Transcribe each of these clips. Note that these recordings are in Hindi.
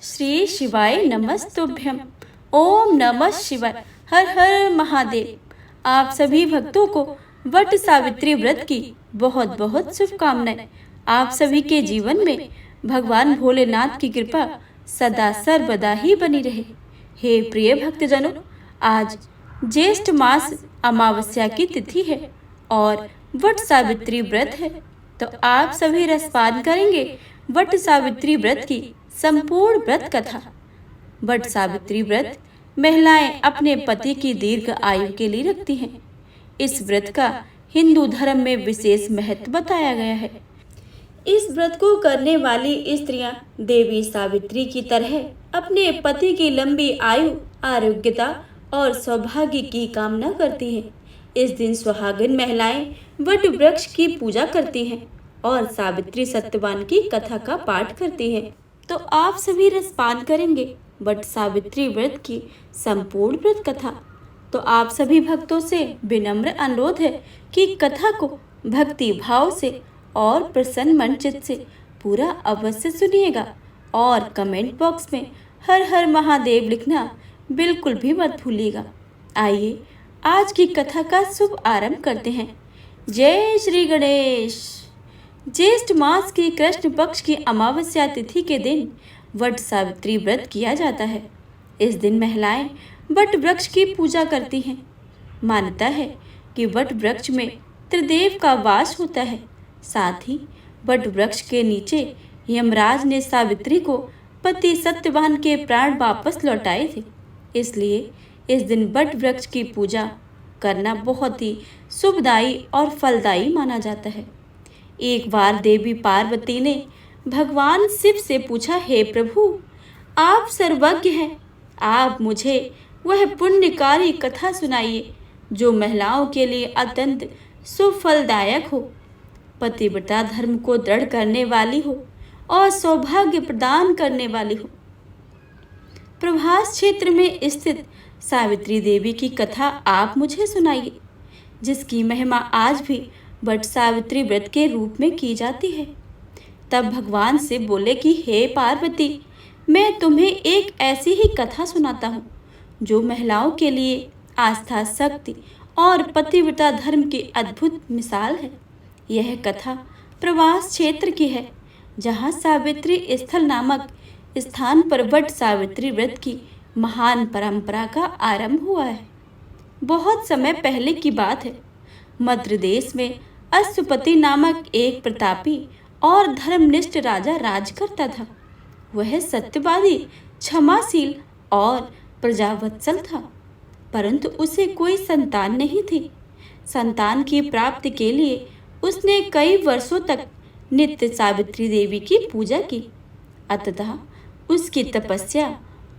श्री शिवाय नमस्तुभ्यम। ओम नमः शिवाय। हर हर महादेव। आप सभी भक्तों को वट सावित्री व्रत की बहुत बहुत शुभकामनाएं। आप सभी के जीवन में भगवान भोलेनाथ की कृपा सदा सर्वदा ही बनी रहे। हे प्रिय भक्तजनों, आज ज्येष्ठ मास अमावस्या की तिथि है और वट सावित्री व्रत है, तो आप सभी रसपान करेंगे वट सावित्री व्रत की संपूर्ण व्रत कथा। वट सावित्री व्रत महिलाएं अपने पति की दीर्घ आयु के लिए रखती हैं। इस व्रत का हिंदू धर्म में विशेष महत्व बताया गया है। इस व्रत को करने वाली स्त्रियां देवी सावित्री की तरह अपने पति की लंबी आयु, आरोग्यता और सौभाग्य की कामना करती हैं। इस दिन सुहागिन महिलाएं वट वृक्ष की पूजा करती हैं और सावित्री सत्यवान की कथा का पाठ करती हैं। तो आप सभी रसपान करेंगे वट सावित्री व्रत की संपूर्ण व्रत कथा। तो आप सभी भक्तों से विनम्र अनुरोध है कि कथा को भक्ति भाव से और प्रसन्न मन चित्त से पूरा अवश्य सुनिएगा और कमेंट बॉक्स में हर हर महादेव लिखना बिल्कुल भी मत भूलिएगा। आइए आज की कथा का शुभ आरंभ करते हैं। जय श्री गणेश। ज्येष्ठ मास की कृष्ण पक्ष की अमावस्या तिथि के दिन वट सावित्री व्रत किया जाता है। इस दिन महिलाएं वट वृक्ष की पूजा करती हैं। मान्यता है कि वट वृक्ष में त्रिदेव का वास होता है। साथ ही वट वृक्ष के नीचे यमराज ने सावित्री को पति सत्यवान के प्राण वापस लौटाए थे। इसलिए इस दिन वट वृक्ष की पूजा करना बहुत ही शुभदायी और फलदायी माना जाता है। एक बार देवी पार्वती ने भगवान शिव से पूछा, हे प्रभु, आप सर्वज्ञ हैं, आप मुझे वह पुण्यकारी कथा सुनाइए जो महिलाओं के लिए अत्यंत सुफलदायक हो, पतिव्रता धर्म को दृढ़ करने वाली हो और सौभाग्य प्रदान करने वाली हो। प्रभास क्षेत्र में स्थित सावित्री देवी की कथा आप मुझे सुनाइए, जिसकी महिमा आज भी वट सावित्री व्रत के रूप में की जाती है। तब भगवान से बोले कि हे पार्वती, मैं तुम्हें एक ऐसी ही कथा सुनाता हूँ जो महिलाओं के लिए आस्था, शक्ति और पतिव्रता धर्म की अद्भुत मिसाल है। यह कथा प्रवास क्षेत्र की है, जहाँ सावित्री स्थल नामक स्थान पर वट सावित्री व्रत की महान परंपरा का आरंभ हुआ है। बहुत समय पहले की बात है। मद्र देश में अश्वपति नामक एक प्रतापी और धर्मनिष्ठ राजा राज करता था। वह सत्यवादी, क्षमाशील और प्रजावत्सल था, परंतु उसे कोई संतान नहीं थी। संतान की प्राप्ति के लिए उसने कई वर्षों तक नित्य सावित्री देवी की पूजा की। अतः उसकी तपस्या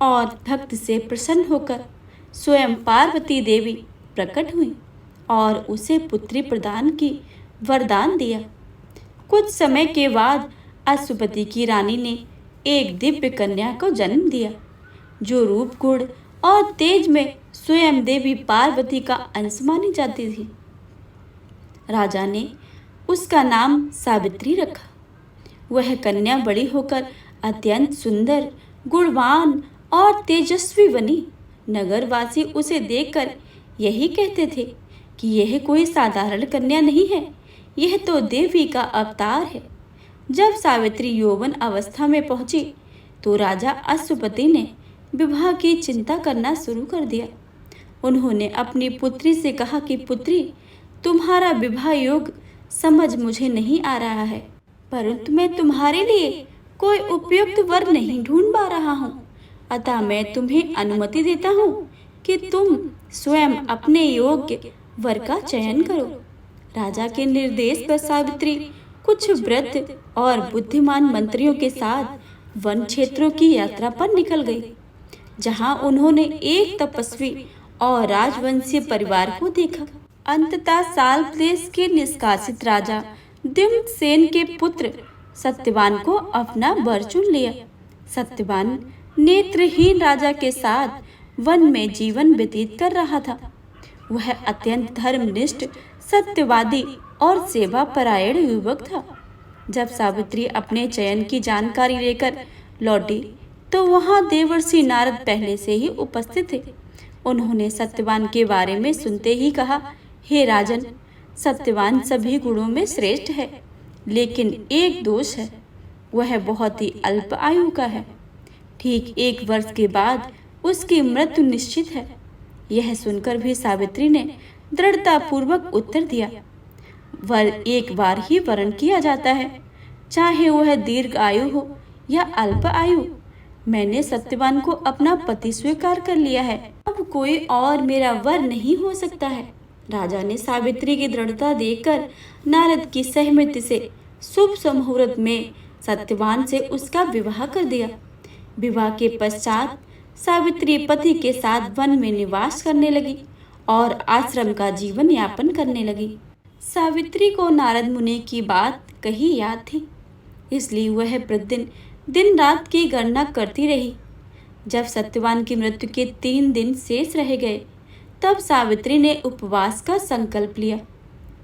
और भक्ति से प्रसन्न होकर स्वयं पार्वती देवी प्रकट हुई और उसे पुत्री प्रदान की वरदान दिया। कुछ समय के बाद अश्वपति की रानी ने एक दिव्य कन्या को जन्म दिया, जो रूप, गुण और तेज में स्वयं देवी पार्वती का अंश मानी जाती थी। राजा ने उसका नाम सावित्री रखा। वह कन्या बड़ी होकर अत्यंत सुंदर, गुणवान और तेजस्वी बनी। नगरवासी उसे देखकर यही कहते थे कि यह कोई साधारण कन्या नहीं है, यह तो देवी का अवतार है। जब सावित्री यौवन अवस्था में पहुंची तो राजा अश्वपति ने विवाह की चिंता करना शुरू कर दिया। उन्होंने अपनी पुत्री से कहा कि पुत्री, तुम्हारा विवाह योग समझ मुझे नहीं आ रहा है, परंतु मैं तुम्हारे लिए कोई उपयुक्त वर नहीं ढूंढ पा रहा हूँ। अतः मैं तुम्हें अनुमति देता हूँ कि तुम स्वयं अपने योग्य वर का चयन करो। राजा के निर्देश पर सावित्री कुछ व्रत और बुद्धिमान मंत्रियों के साथ वन क्षेत्रों की यात्रा पर निकल गई, जहां उन्होंने एक तपस्वी और राजवंशीय परिवार को देखा। अंततः साल देश के निष्कासित राजा दिम्नसेन के पुत्र सत्यवान को अपना वर चुन लिया। सत्यवान नेत्रहीन राजा के साथ वन में जीवन व्यतीत कर रहा था। वह अत्यंत धर्मनिष्ठ, सत्यवादी और सेवा परायण युवक था। जब सावित्री अपने चयन की जानकारी लेकर लौटी तो वहाँ देवर्षि नारद पहले से ही उपस्थित थे। उन्होंने सत्यवान के बारे में सुनते ही कहा, हे राजन, सत्यवान सभी गुणों में श्रेष्ठ है, लेकिन एक दोष है, वह बहुत ही अल्प आयु का है। ठीक 1 वर्ष के बाद उसकी मृत्यु निश्चित है। यह सुनकर भी सावित्री ने दृढ़ता पूर्वक उत्तर दिया, वर एक बार ही वरण किया जाता है, चाहे वह दीर्घ आयु हो या अल्प आयु। मैंने सत्यवान को अपना पति स्वीकार कर लिया है, अब कोई और मेरा वर नहीं हो सकता है। राजा ने सावित्री की दृढ़ता देखकर नारद की सहमति से शुभ मुहूर्त में सत्यवान से उसका विवाह कर दिया। विवाह के पश्चात सावित्री पति के साथ वन में निवास करने लगी और आश्रम का जीवन यापन करने लगी। सावित्री को नारद मुनि की बात कही याद थी, इसलिए वह प्रतिदिन दिन रात की गणना करती रही। जब सत्यवान की मृत्यु के 3 दिन शेष रह गए, तब सावित्री ने उपवास का संकल्प लिया।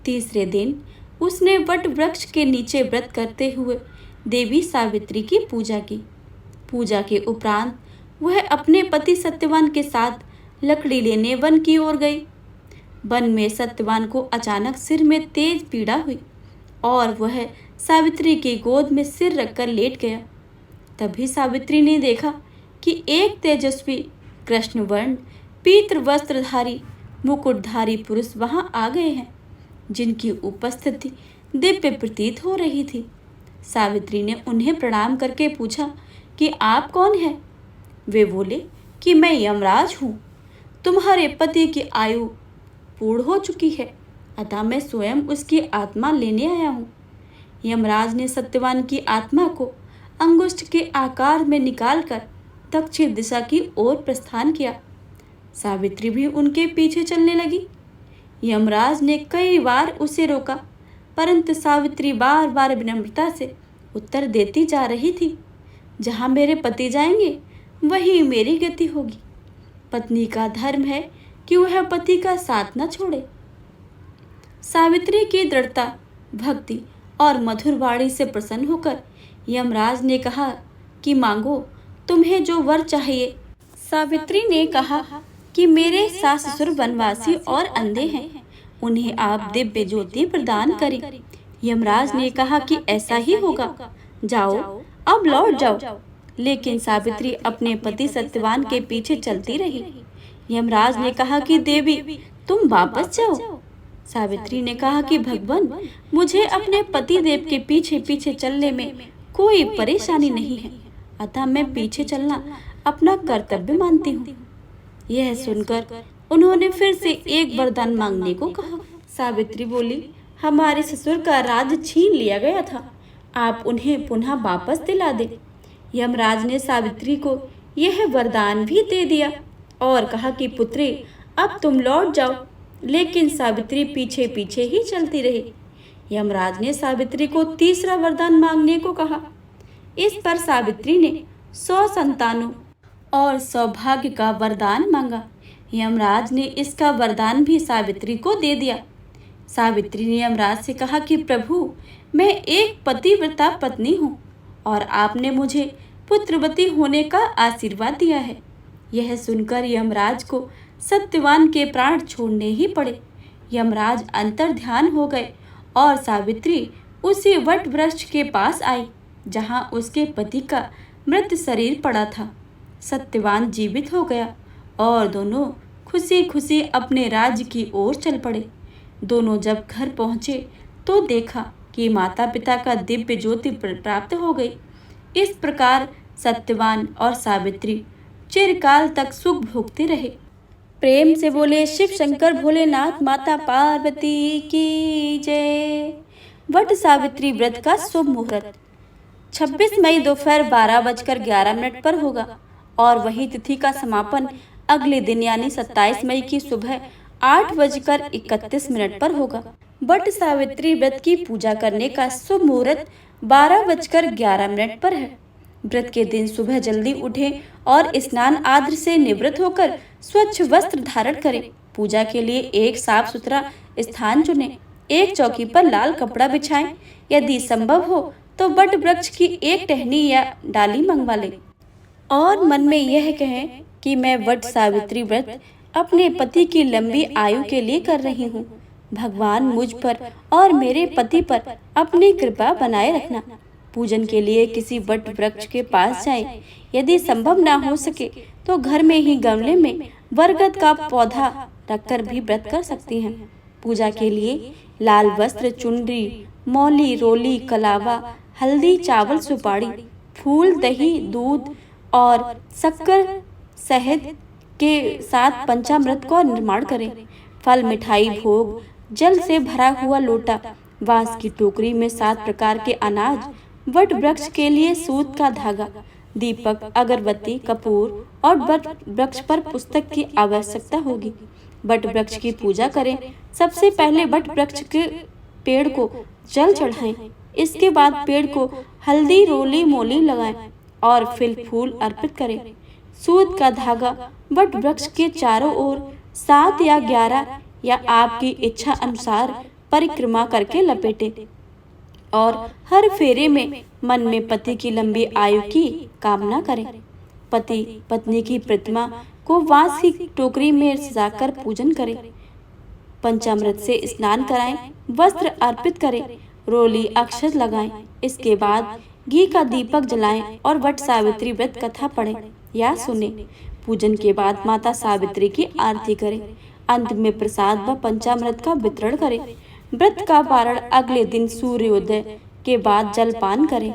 तीसरे दिन उसने वट वृक्ष के नीचे व्रत करते हुए देवी सावित्री की पूजा की। पूजा के उपरांत वह अपने पति सत्यवान के साथ लकड़ी लेने वन की ओर गई। वन में सत्यवान को अचानक सिर में तेज पीड़ा हुई और वह सावित्री की गोद में सिर रखकर लेट गया। तभी सावित्री ने देखा कि एक तेजस्वी कृष्णवर्ण पीत वस्त्रधारी मुकुटधारी पुरुष वहां आ गए हैं, जिनकी उपस्थिति दिव्य प्रतीत हो रही थी। सावित्री ने उन्हें प्रणाम करके पूछा कि आप कौन हैं? वे बोले कि मैं यमराज हूँ। तुम्हारे पति की आयु पूर्ण हो चुकी है, अतः मैं स्वयं उसकी आत्मा लेने आया हूँ। यमराज ने सत्यवान की आत्मा को अंगुष्ठ के आकार में निकालकर दक्षिण दिशा की ओर प्रस्थान किया। सावित्री भी उनके पीछे चलने लगी। यमराज ने कई बार उसे रोका, परंतु सावित्री बार बार विनम्रता से उत्तर देती जा रही थी, जहाँ मेरे पति जाएंगे वहीं मेरी गति होगी। पत्नी का धर्म है कि वह पति का साथ न छोड़े। सावित्री की दृढ़ता, भक्ति और मधुर वाणी से प्रसन्न होकर यमराज ने कहा कि मांगो, तुम्हें जो वर चाहिए। सावित्री ने कहा कि मेरे सास ससुर वनवासी और अंधे हैं, उन्हें आप दिव्य ज्योति प्रदान करें। यमराज ने कहा कि ऐसा ही होगा, जाओ अब लौट जाओ। लेकिन सावित्री अपने पति सत्यवान के पीछे चलती रही। यमराज ने कहा कि देवी, तुम वापस जाओ। सावित्री ने कहा कि भगवान, मुझे अपने पति देव के पीछे पीछे चलने में कोई परेशानी नहीं है, अतः मैं पीछे चलना अपना कर्तव्य मानती हूँ। यह सुनकर उन्होंने फिर से एक वरदान मांगने को कहा। सावित्री बोली, हमारे ससुर का राज छीन लिया गया था, आप उन्हें पुनः वापस दिला दे। यमराज ने सावित्री को यह वरदान भी दे दिया और कहा कि पुत्री, अब तुम लौट जाओ। लेकिन सावित्री पीछे पीछे ही चलती रही। यमराज ने सावित्री को तीसरा वरदान मांगने को कहा। इस पर सावित्री ने 100 संतानों और सौभाग्य का वरदान मांगा। यमराज ने इसका वरदान भी सावित्री को दे दिया। सावित्री ने यमराज से कहा कि प्रभु, मैं एक पतिव्रता पत्नी हूँ और आपने मुझे पुत्रवती होने का आशीर्वाद दिया है। यह सुनकर यमराज को सत्यवान के प्राण छोड़ने ही पड़े। यमराज अंतर ध्यान हो गए और सावित्री उसी वट वृक्ष के पास आई, जहां उसके पति का मृत शरीर पड़ा था। सत्यवान जीवित हो गया और दोनों खुशी खुशी अपने राज्य की ओर चल पड़े। दोनों जब घर पहुँचे तो देखा कि माता पिता का दिव्य ज्योति प्राप्त हो गई। इस प्रकार सत्यवान और सावित्री चिरकाल तक सुख भोगते रहे। प्रेम से बोले शिव शंकर भोलेनाथ माता पार्वती की जय। वट सावित्री व्रत का शुभ मुहूर्त 26 मई दोपहर 12:11 पर होगा और वही तिथि का समापन अगले दिन यानी 27 मई की सुबह 8:31 पर होगा। वट सावित्री व्रत की पूजा करने का शुभ मुहूर्त 12:11 पर है। व्रत के दिन सुबह जल्दी उठें और स्नान आद्र से निवृत्त होकर स्वच्छ वस्त्र धारण करें। पूजा के लिए एक साफ सुथरा स्थान चुनें। एक चौकी पर लाल कपड़ा बिछाएं। यदि संभव हो तो वट वृक्ष की एक टहनी या डाली मंगवा लें। और मन में यह कहें कि मैं वट सावित्री व्रत अपने पति की लंबी आयु के लिए कर रही हूँ। भगवान मुझ पर और मेरे पति पर अपनी कृपा बनाए रखना। पूजन के लिए किसी वट वृक्ष के पास जाएं। यदि संभव ना हो सके तो घर में ही गमले में बरगद का पौधा रखकर भी व्रत कर सकती हैं। पूजा के लिए लाल वस्त्र, चुनरी, मौली, रोली, कलावा, हल्दी, चावल, सुपारी, फूल, दही, दूध और शक्कर शहद के साथ पंचामृत का निर्माण करें। फल, मिठाई, भोग, जल से भरा हुआ लोटा, बांस की टोकरी में 7 प्रकार के अनाज, वट वृक्ष के लिए सूत का धागा, दीपक, अगरबत्ती, कपूर और वट वृक्ष पर पुस्तक की आवश्यकता होगी। वट वृक्ष की पूजा करें। सबसे पहले वट वृक्ष के पेड़ को जल चढ़ाएं। इसके बाद पेड़ को हल्दी, रोली, मोली लगाएं और फिर फूल अर्पित करें। सूत का धागा वट वृक्ष के चारों ओर 7 या 11 या आपकी इच्छा अनुसार परिक्रमा करके लपेटें और हर फेरे में मन में पति की लंबी आयु की कामना करें। पति पत्नी की प्रतिमा को बांस की टोकरी में सजाकर पूजन करें। पंचामृत से स्नान कराएं, वस्त्र अर्पित करें, रोली, अक्षत लगाएं। इसके बाद घी का दीपक जलाएं और वट सावित्री व्रत कथा पढ़ें या सुने। पूजन के बाद माता सावित्री की आरती करें। अंत में प्रसाद व पंचामृत का वितरण करें। व्रत का पारण अगले दिन सूर्योदय के बाद जलपान करें।